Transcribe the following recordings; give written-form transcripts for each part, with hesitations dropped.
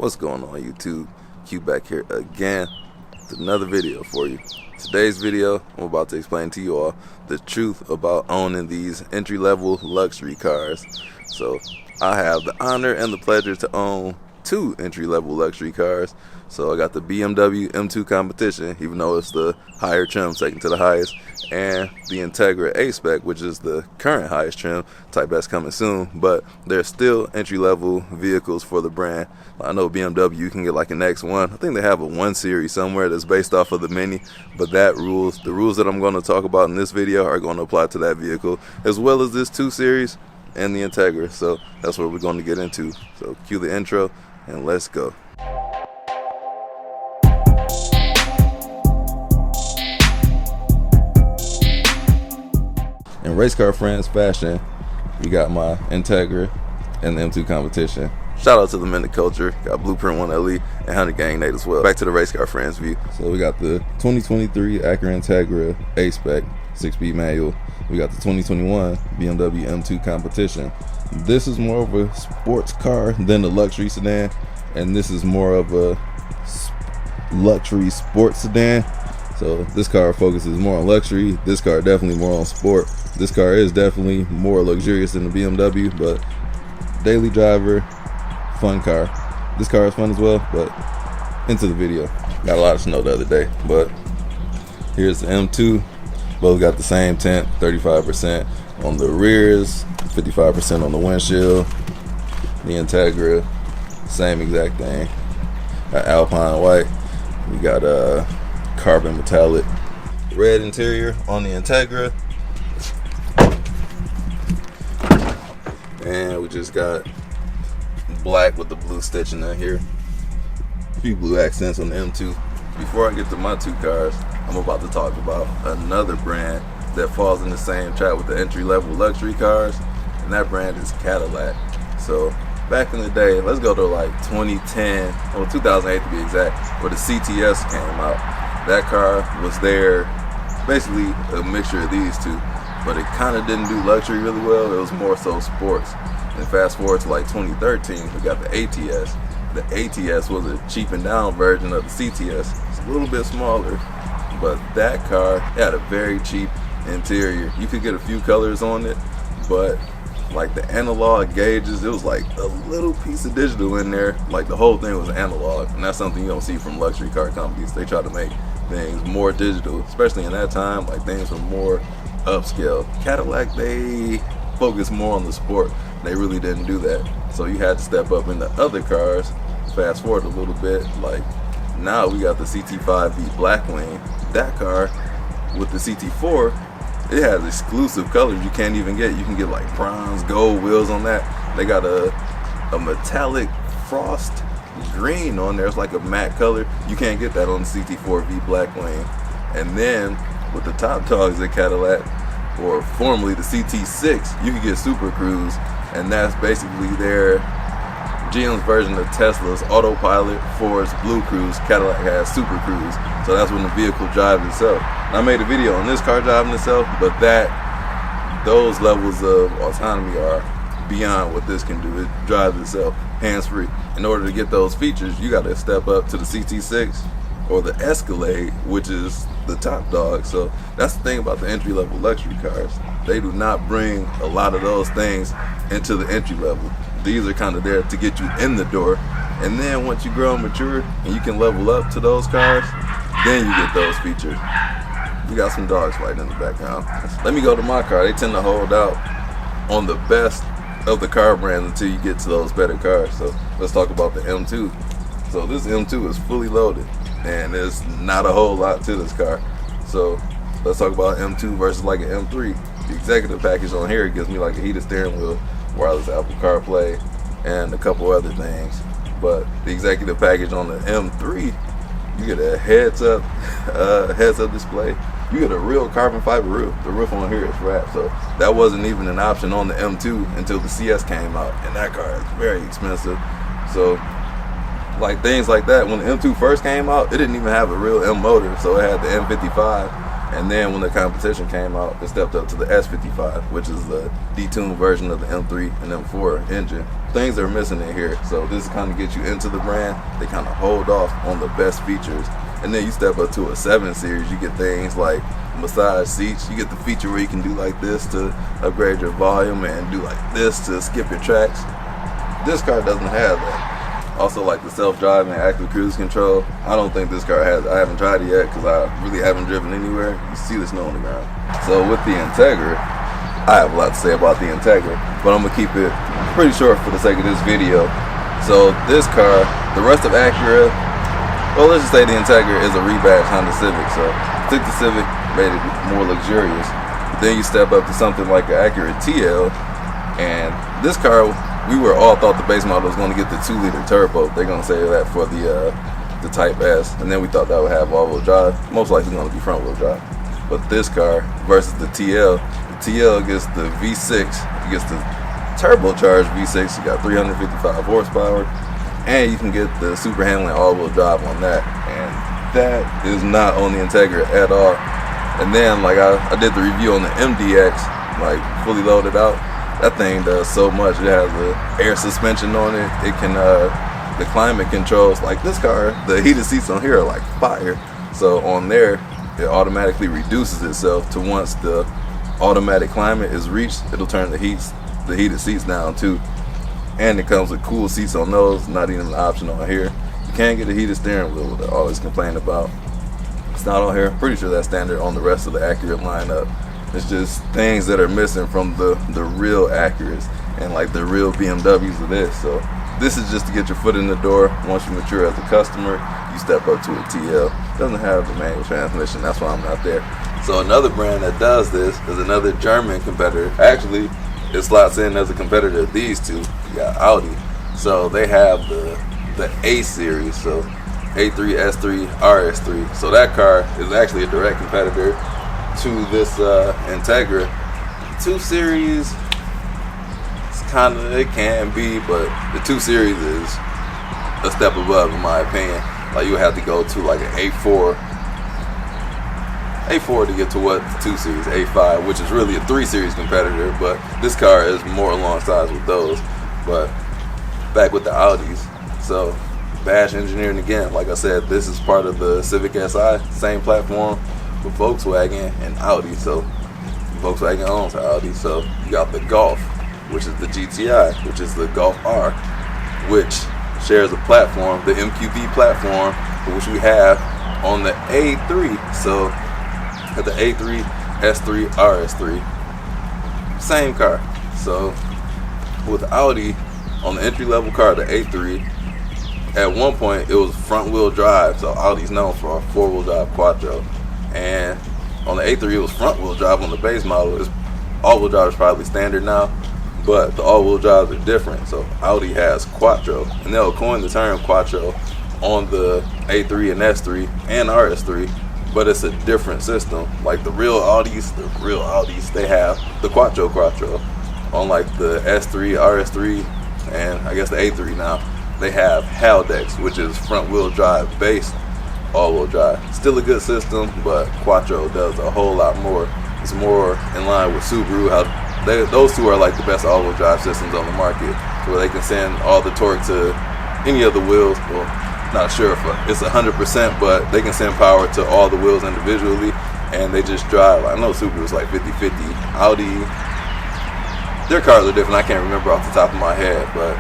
What's going on, YouTube? Q back here again with another video for you. Today's video, I'm about to explain to you all the truth about owning these entry-level luxury cars. So I have the honor and the pleasure to own two entry-level luxury cars. So I got the BMW M2 Competition, even though it's the higher trim, second to the highest, and the Integra A-Spec, which is the current highest trim. Type S coming soon, but they're still entry-level vehicles for the brand. I know BMW, you can get like an X1. I think they have a 1 Series somewhere that's based off of the Mini, but the rules that I'm going to talk about in this video are going to apply to that vehicle, as well as this 2 Series and the Integra. So that's what we're going to get into. So cue the intro and let's go. In race car friends fashion, we got my Integra and the M2 Competition. Shout out to the men of culture. Got Blueprint 1LE and 100 Gang Nate as well. Back to the race car friends view. So we got the 2023 Acura Integra A-Spec 6-speed manual. We got the 2021 BMW M2 Competition. This is more of a sports car than a luxury sedan, and this is more of a luxury sports sedan. So this car focuses more on luxury. This car definitely more on sport. This car is definitely more luxurious than the BMW, but daily driver, fun car. This car is fun as well, but into the video. Got a lot of snow the other day, but here's the M2. Both got the same tint, 35% on the rears, 55% on the windshield. The Integra, same exact thing. Got Alpine white. We got carbon metallic red interior on the Integra, and we just got black with the blue stitching in here, a few blue accents on the M2. Before I get to my two cars, I'm about to talk about another brand that falls in the same trap with the entry-level luxury cars, and that brand is Cadillac. So back in the day, let's go to like 2010 or 2008 to be exact, where the CTS came out. That car was there, basically a mixture of these two, but it kind of didn't do luxury really well. It was more so sports. And fast forward to like 2013, we got the ATS. The ATS was a cheapened down version of the CTS. It's a little bit smaller, but that car had a very cheap interior. You could get a few colors on it, but like the analog gauges, it was like a little piece of digital in there. Like the whole thing was analog, and that's something you don't see from luxury car companies. They try to make things more digital, especially in that time. Like things were more upscale. Cadillac, they focus more on the sport. They really didn't do that, so you had to step up in the other cars. Fast forward a little bit, like now we got the CT5V Blackwing. That car with the CT4, it has exclusive colors you can't even get. You can get like bronze, gold wheels on that. They got a metallic frost green on there. It's like a matte color. You can't get that on the CT4V Blackwing. And then with the top dogs at Cadillac, or formerly the CT6, you can get Super Cruise, and that's basically their GM's version of Tesla's autopilot. Ford's Blue Cruise, Cadillac has Super Cruise. So that's when the vehicle drives itself. And I made a video on this car driving itself, but those levels of autonomy are beyond what this can do. It drives itself hands-free. In order to get those features, you got to step up to the CT6 or the Escalade, which is the top dog. So that's the thing about the entry-level luxury cars. They do not bring a lot of those things into the entry level. These are kind of there to get you in the door, and then once you grow and mature and you can level up to those cars, then you get those features. We got some dogs fighting in the background. Let me go to my car. They tend to hold out on the best of the car brands until you get to those better cars. So let's talk about the M2. So this M2 is fully loaded, and there's not a whole lot to this car. So let's talk about M2 versus like an M3. The executive package on here gives me like a heated steering wheel, wireless Apple CarPlay, and a couple other things. But the executive package on the M3, you get a heads-up display. You get a real carbon fiber roof. The roof on here is wrapped, so that wasn't even an option on the M2 until the CS came out, and that car is very expensive. So like things like that, when the M2 first came out, it didn't even have a real M motor, so it had the M55 And then when the competition came out, it stepped up to the S55, which is the detuned version of the M3 and M4 engine. Things are missing in here, so this kind of gets you into the brand. They kind of hold off on the best features. And then you step up to a 7 Series, you get things like massage seats. You get the feature where you can do like this to upgrade your volume and do like this to skip your tracks. This car doesn't have that. Also, like the self-driving active cruise control, I don't think this car has. I haven't tried it yet because I really haven't driven anywhere. You see the snow on the ground. So with the Integra, I have a lot to say about the Integra, but I'm gonna keep it pretty short for the sake of this video. So this car, the rest of Acura, well, let's just say the Integra is a rebadged Honda Civic. So took the Civic, made it more luxurious. Then you step up to something like an Acura TL, and this car, we were all thought the base model was going to get the 2-liter turbo. They're going to say that for the Type S, and then we thought that would have all-wheel drive. Most likely going to be front-wheel drive. But this car versus the TL gets the V6, it gets the turbocharged V6. You got 355 horsepower, and you can get the super handling all-wheel drive on that. And that is not on the Integra at all. And then, like I did the review on the MDX, like fully loaded out. That thing does so much. It has the air suspension on it. It can the climate controls. Like this car, the heated seats on here are like fire. So on there, it automatically reduces itself to once the automatic climate is reached, it'll turn the heated seats down too. And it comes with cool seats on those. Not even an option on here. You can't get a heated steering wheel that I always complain about. It's not on here. Pretty sure that's standard on the rest of the Acura lineup. It's just things that are missing from the real Acuras and like the real BMWs of this. So this is just to get your foot in the door. Once you mature as a customer, you step up to a TL. Doesn't have the manual transmission. That's why I'm not there. So another brand that does this is another German competitor. Actually, it slots in as a competitor of these two. You got Audi. So they have the A series. So A3, S3, RS3. So that car is actually a direct competitor to this Integra. 2 Series, it's kind of, it can be, but the 2 Series is a step above in my opinion. Like you would have to go to like an A4 to get to what the 2 Series, A5, which is really a 3 Series competitor, but this car is more alongside with those. But back with the Audis, so Bash engineering again. Like I said, this is part of the Civic Si, same platform with Volkswagen and Audi. So Volkswagen owns Audi. So you got the Golf, which is the GTI, which is the Golf R, which shares a platform, the MQB platform, which we have on the A3. So at the A3, S3, RS3, same car. So with Audi on the entry level car, the A3, at one point it was front wheel drive. So Audi's known for a 4-wheel drive Quattro. And on the A3 it was front wheel drive. On the base model, all-wheel drive is probably standard now, but the all-wheel drives are different. So Audi has Quattro, and they'll coin the term Quattro on the A3 and S3 and RS3, but it's a different system. Like the real Audis, they have the Quattro on like the S3, RS3, and I guess the A3 now. They have Haldex, which is front wheel drive based all-wheel drive. Still a good system, but Quattro does a whole lot more. It's more in line with Subaru. Those two are like the best all-wheel drive systems on the market, where they can send all the torque to any of the wheels. Well, not sure if it's 100%, but they can send power to all the wheels individually, and they just drive. I know Subaru's like 50-50. Audi, their cars are different. I can't remember off the top of my head, but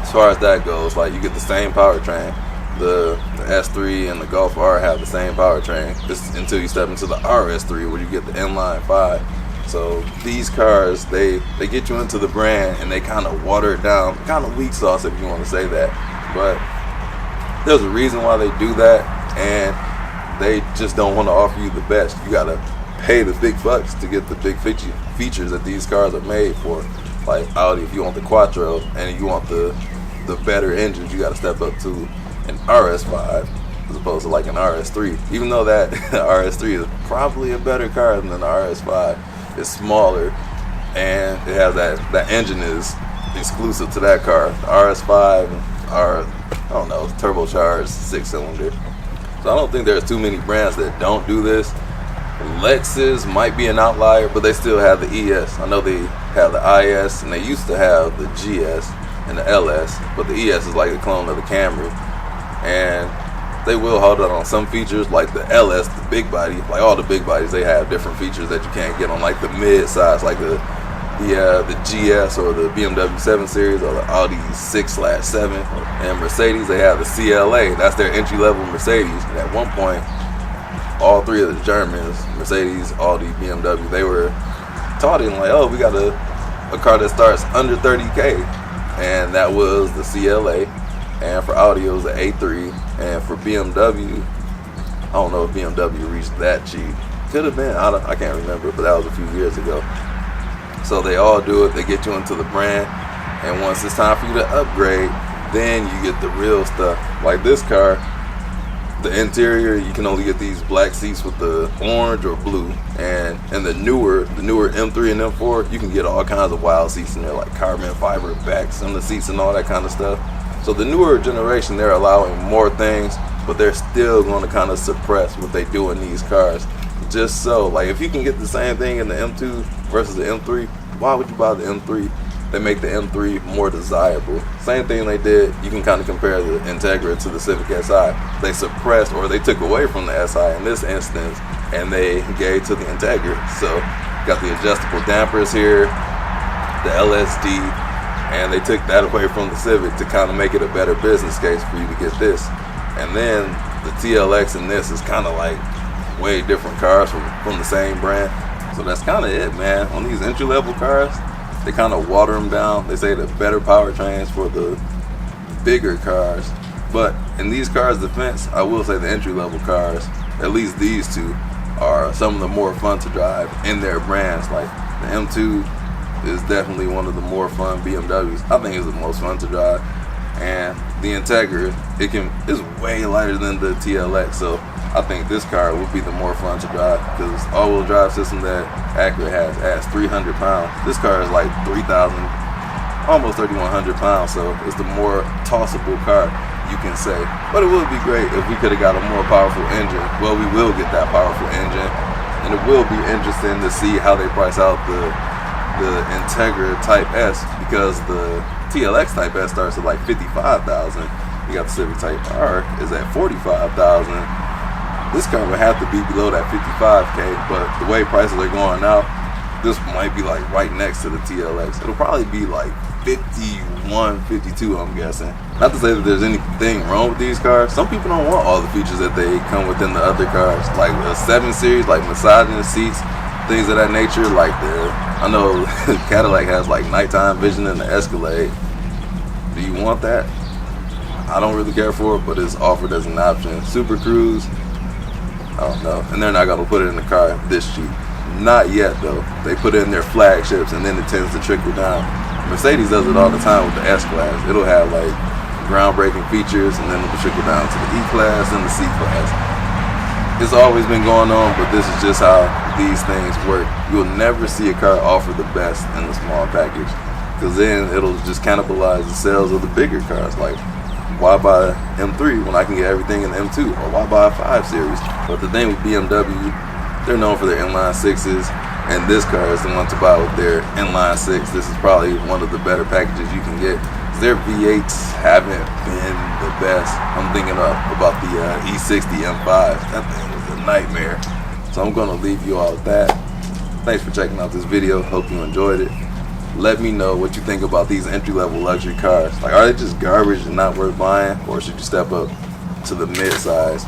as far as that goes, like you get the same powertrain. The S3 and the Golf R have the same powertrain. This until you step into the RS3, where you get the inline 5. So these cars, they get you into the brand, and they kind of water it down, kind of weak sauce if you want to say that. But there's a reason why they do that, and they just don't want to offer you the best. You gotta pay the big bucks to get the big features that these cars are made for. Like Audi, if you want the Quattro and you want the better engines, you gotta step up to an RS5 as opposed to like an RS3. Even though that RS3 is probably a better car than an RS5, it's smaller and it has that engine is exclusive to that car. The RS5 are, I don't know, turbocharged 6-cylinder. So I don't think there's too many brands that don't do this. Lexus might be an outlier, but they still have the ES. I know they have the IS, and they used to have the GS and the LS, but the ES is like a clone of the Camry. And they will hold out on some features, like the LS, the big body. Like all the big bodies, they have different features that you can't get on like the mid-size, like the GS or the BMW 7 Series or the Audi 6/7. And Mercedes, they have the CLA. That's their entry-level Mercedes. And at one point, all three of the Germans, Mercedes, Audi, BMW, they were touting like, oh, we got a car that starts under 30K. And that was the CLA. And for Audi, it was the A3. And for BMW, I don't know if BMW reached that cheap. Could have been, I can't remember, but that was a few years ago. So they all do it. They get you into the brand. And once it's time for you to upgrade, then you get the real stuff. Like this car, the interior, you can only get these black seats with the orange or blue. And in the newer M3 and M4, you can get all kinds of wild seats in there, like carbon fiber backs on the seats and all that kind of stuff. So the newer generation, they're allowing more things, but they're still going to kind of suppress what they do in these cars. Just so, like, if you can get the same thing in the M2 versus the M3, why would you buy the M3? They make the M3 more desirable. Same thing they did, you can kind of compare the Integra to the Civic Si. They suppressed, or they took away from the Si in this instance, and they gave to the Integra. So, got the adjustable dampers here, the LSD, and they took that away from the Civic to kind of make it a better business case for you to get this. And then the TLX and this is kind of like way different cars from the same brand. So that's kind of it, man. On these entry-level cars, they kind of water them down. They say the better powertrains for the bigger cars. But in these cars' defense, I will say the entry-level cars, at least these two, are some of the more fun to drive in their brands. Like the M2 is definitely one of the more fun BMWs. I think it's the most fun to drive. And the Integra, it's way lighter than the TLX, so I think this car would be the more fun to drive, because all-wheel drive system that Acura has adds 300 pounds. This car is like 3,000, almost 3,100 pounds, so it's the more tossable car, you can say. But it would be great if we could have got a more powerful engine. Well, we will get that powerful engine, and it will be interesting to see how they price out the Integra Type S, because the TLX Type S starts at like 55,000. You got the Civic Type R is at 45,000. This car would have to be below that 55K, but the way prices are going out, this might be like right next to the TLX. It'll probably be like 51, 52, I'm guessing. Not to say that there's anything wrong with these cars. Some people don't want all the features that they come within the other cars, like the 7 Series, like massaging the seats, things of that nature. Like I know Cadillac has like nighttime vision in the Escalade. Do you want that? I don't really care for it, but it's offered as an option. Super Cruise, I don't know. And they're not going to put it in the car this cheap. Not yet, though. They put it in their flagships, and then it tends to trickle down. Mercedes does it all the time with the S-Class. It'll have like groundbreaking features, and then it'll trickle down to the E-Class and the C-Class. It's always been going on, but this is just how these things work. You'll never see a car offer the best in the small package, because then it'll just cannibalize the sales of the bigger cars. Like, why buy M3 when I can get everything in the M2? Or why buy a 5 Series? But the thing with BMW, they're known for their inline 6s, and this car is the one to buy with their inline 6. This is probably one of the better packages you can get. Their V8s haven't been the best. I'm thinking about the E60 M5. That thing was a nightmare. So I'm going to leave you all with that. Thanks for checking out this video. Hope you enjoyed it. Let me know what you think about these entry-level luxury cars. Like, are they just garbage and not worth buying, or should you step up to the mid-size?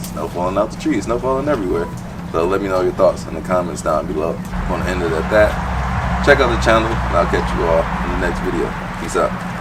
Snow falling out the trees, snow falling everywhere. So let me know your thoughts in the comments down below. I'm going to end it at that. Check out the channel, and I'll catch you all in the next video. Peace out.